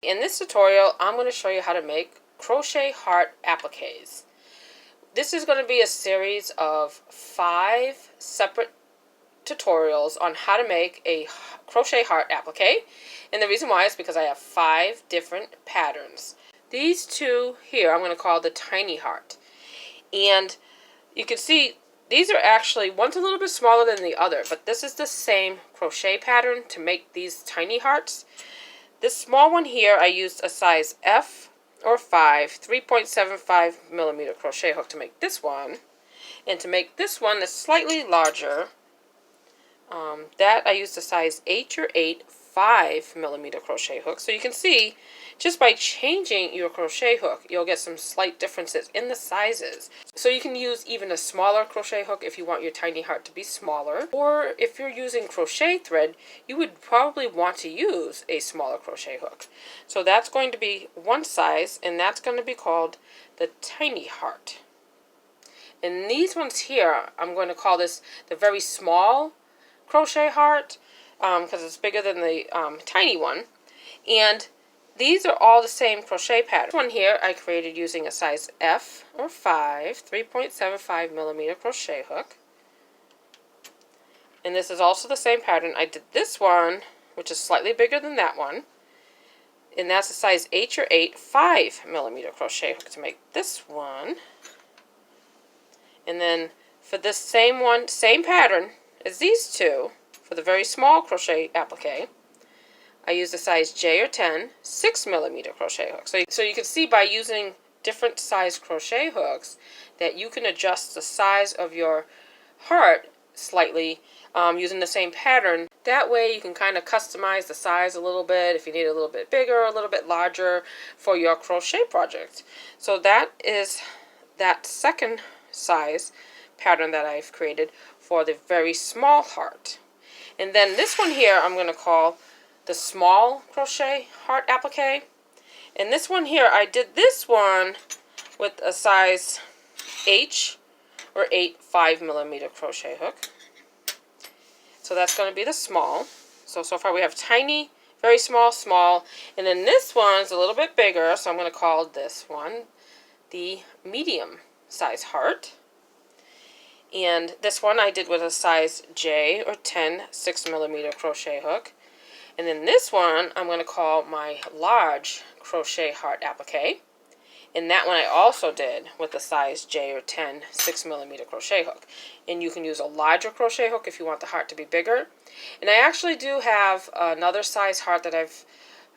In this tutorial, I'm going to show you how to make crochet heart appliques. This is going to be a series of 5 separate tutorials on how to make a crochet heart applique. And the reason why is because I have 5 different patterns. These two here I'm going to call the tiny heart. And you can see these are actually, one's a little bit smaller than the other, but this is the same crochet pattern to make these tiny hearts. This small one here, I used a size F or 5, 3.75 millimeter crochet hook to make this one. And to make this one that's slightly larger, that I used a size H or 8, 5 millimeter crochet hook. So you can see, just by changing your crochet hook, you'll get some slight differences in the sizes. So you can use even a smaller crochet hook if you want your tiny heart to be smaller. Or if you're using crochet thread, you would probably want to use a smaller crochet hook. So that's going to be one size, and that's going to be called the tiny heart. And these ones here, I'm going to call this the very small crochet heart, because it's bigger than the tiny one. And these are all the same crochet pattern. This one here I created using a size F or 5, 3.75 millimeter crochet hook. And this is also the same pattern. I did this one, which is slightly bigger than that one. And that's a size H or 8, 5 millimeter crochet hook to make this one. And then for this same one, same pattern as these two, for the very small crochet applique, I used a size J or 10, 6 millimeter crochet hook. So you can see by using different size crochet hooks that you can adjust the size of your heart slightly using the same pattern. That way you can kind of customize the size a little bit if you need it a little bit bigger, a little bit larger for your crochet project. So that is that second size pattern that I've created for the very small heart. And then this one here I'm going to call the small crochet heart applique. And this one here, I did this one with a size H or 8, 5 millimeter crochet hook. So that's going to be the small. So far we have tiny, very small, small. And then this one's a little bit bigger, so I'm going to call this one the medium size heart. And this one I did with a size J or 10, 6 millimeter crochet hook. And then this one I'm going to call my large crochet heart applique. And that one I also did with a size J or 10, 6 millimeter crochet hook. And you can use a larger crochet hook if you want the heart to be bigger. And I actually do have another size heart that I've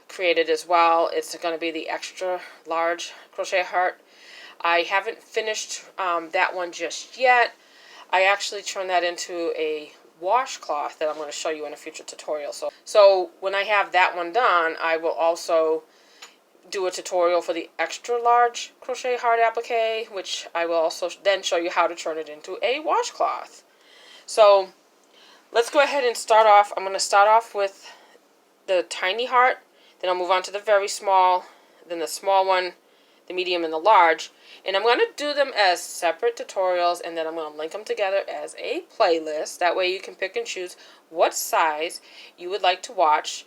created as well. It's going to be the extra large crochet heart. I haven't finished that one just yet. I actually turned that into a washcloth that I'm going to show you in a future tutorial. So when I have that one done, I will also do a tutorial for the extra large crochet heart applique, which I will also then show you how to turn it into a washcloth. So let's go ahead and start off. I'm going to start off with the tiny heart, then I'll move on to the very small, then the small one, the medium, and the large. And I'm going to do them as separate tutorials, and then I'm going to link them together as a playlist. That way you can pick and choose what size you would like to watch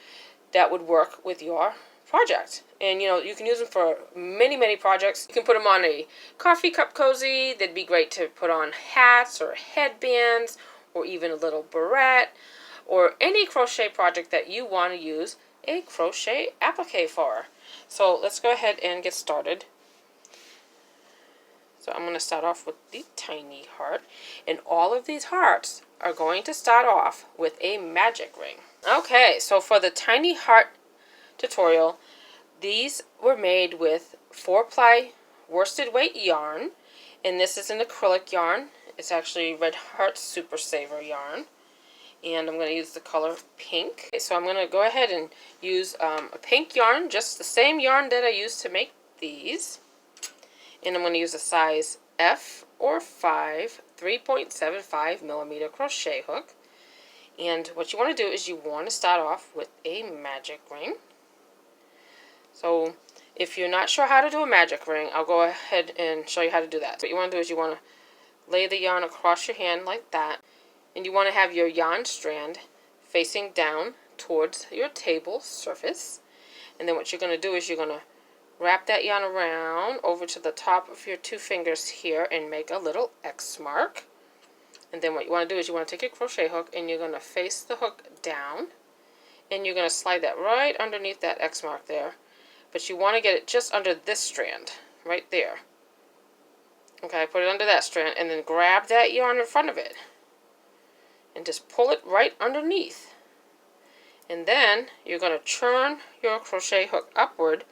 that would work with your project. And you can use them for many, many projects. You can put them on a coffee cup cozy. They'd be great to put on hats or headbands or even a little barrette or any crochet project that you want to use a crochet applique for. So let's go ahead and get started. So I'm going to start off with the tiny heart, and all of these hearts are going to start off with a magic ring. Okay, so for the tiny heart tutorial, these were made with 4-ply worsted weight yarn, and this is an acrylic yarn. It's actually Red Heart Super Saver yarn, and I'm going to use the color pink. Okay, so I'm going to go ahead and use a pink yarn, just the same yarn that I used to make these. And I'm going to use a size F or 5, 3.75 millimeter crochet hook. And what you want to do is you want to start off with a magic ring. So if you're not sure how to do a magic ring, I'll go ahead and show you how to do that. So what you want to do is you want to lay the yarn across your hand like that. And you want to have your yarn strand facing down towards your table surface. And then what you're going to do is you're going to wrap that yarn around over to the top of your 2 fingers here and make a little X mark. And then what you want to do is you want to take your crochet hook and you're going to face the hook down. And you're going to slide that right underneath that X mark there. But you want to get it just under this strand, right there. Okay, put it under that strand and then grab that yarn in front of it. And just pull it right underneath. And then you're going to turn your crochet hook upward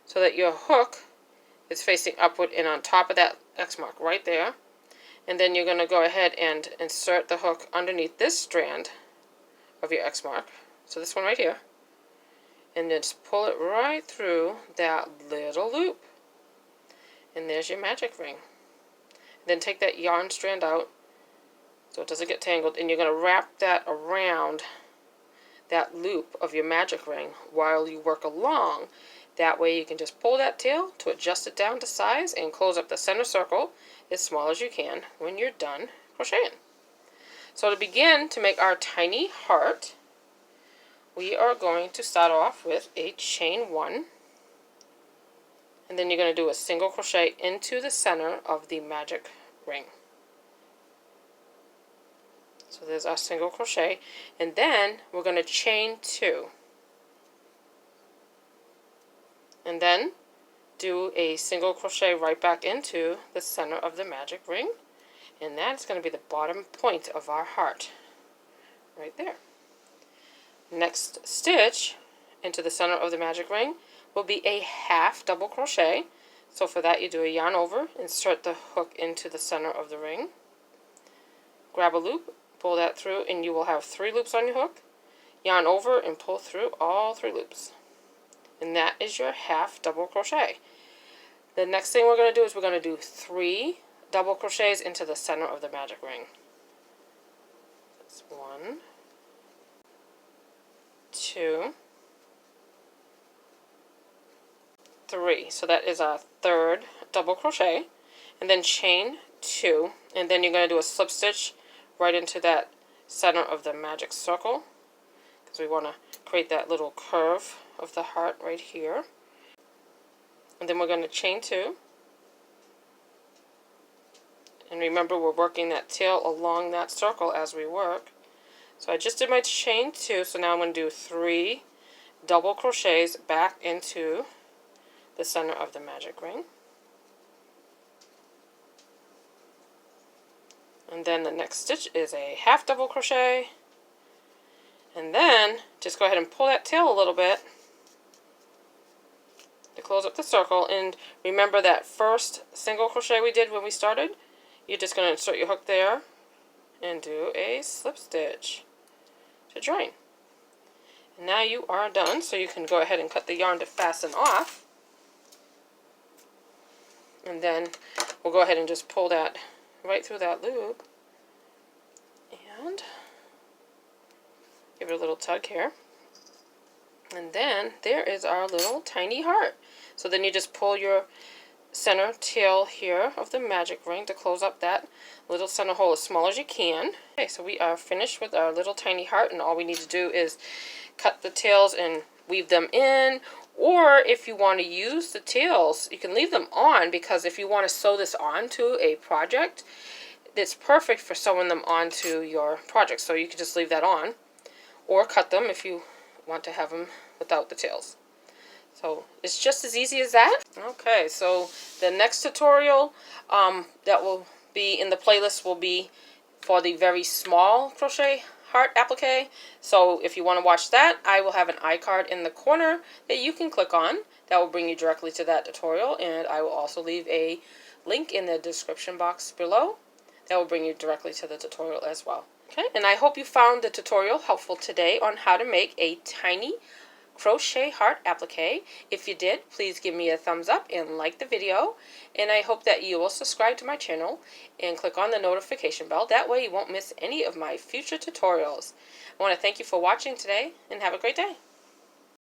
so that your hook is facing upward and on top of that X mark right there. And then you're going to go ahead and insert the hook underneath this strand of your X mark. So this one right here. And then just pull it right through that little loop. And there's your magic ring. Then take that yarn strand out so it doesn't get tangled. And you're going to wrap that around that loop of your magic ring while you work along. That way you can just pull that tail to adjust it down to size and close up the center circle as small as you can when you're done crocheting. So to begin to make our tiny heart, we are going to start off with a chain 1. And then you're going to do a single crochet into the center of the magic ring. So there's our single crochet. And then we're going to chain 2. And then do a single crochet right back into the center of the magic ring. And that's going to be the bottom point of our heart. Right there. Next stitch into the center of the magic ring will be a half double crochet. So for that you do a yarn over, insert the hook into the center of the ring, grab a loop, pull that through, and you will have 3 loops on your hook, yarn over and pull through all 3 loops. And that is your half double crochet. The next thing we're going to do is we're going to do 3 double crochets into the center of the magic ring. That's 1, 2, 3. So that is our 3rd double crochet. And then chain 2. And then you're going to do a slip stitch right into that center of the magic circle. Because we want to create that little curve of the heart right here. And then we're going to chain 2. And remember, we're working that tail along that circle as we work. So I just did my chain 2, so now I'm going to do 3 double crochets back into the center of the magic ring. And then the next stitch is a half double crochet. And then just go ahead and pull that tail a little bit to close up the circle. And remember that first single crochet we did when we started? You're just going to insert your hook there and do a slip stitch to join. And now you are done, so you can go ahead and cut the yarn to fasten off. And then we'll go ahead and just pull that right through that loop and give it a little tug here. And then there is our little tiny heart. So then you just pull your center tail here of the magic ring to close up that little center hole as small as you can. Okay, so we are finished with our little tiny heart, and all we need to do is cut the tails and weave them in. Or if you want to use the tails, you can leave them on, because if you want to sew this onto a project, it's perfect for sewing them onto your project. So you can just leave that on, or cut them if you want to have them without the tails. So it's just as easy as that. Okay, so the next tutorial that will be in the playlist will be for the very small crochet heart applique. So if you want to watch that, I will have an iCard in the corner that you can click on. That will bring you directly to that tutorial, and I will also leave a link in the description box below. That will bring you directly to the tutorial as well. Okay, and I hope you found the tutorial helpful today on how to make a tiny crochet heart applique. If you did, please give me a thumbs up and like the video, and I hope that you will subscribe to my channel and click on the notification bell. That way you won't miss any of my future tutorials. I want to thank you for watching today, and have a great day.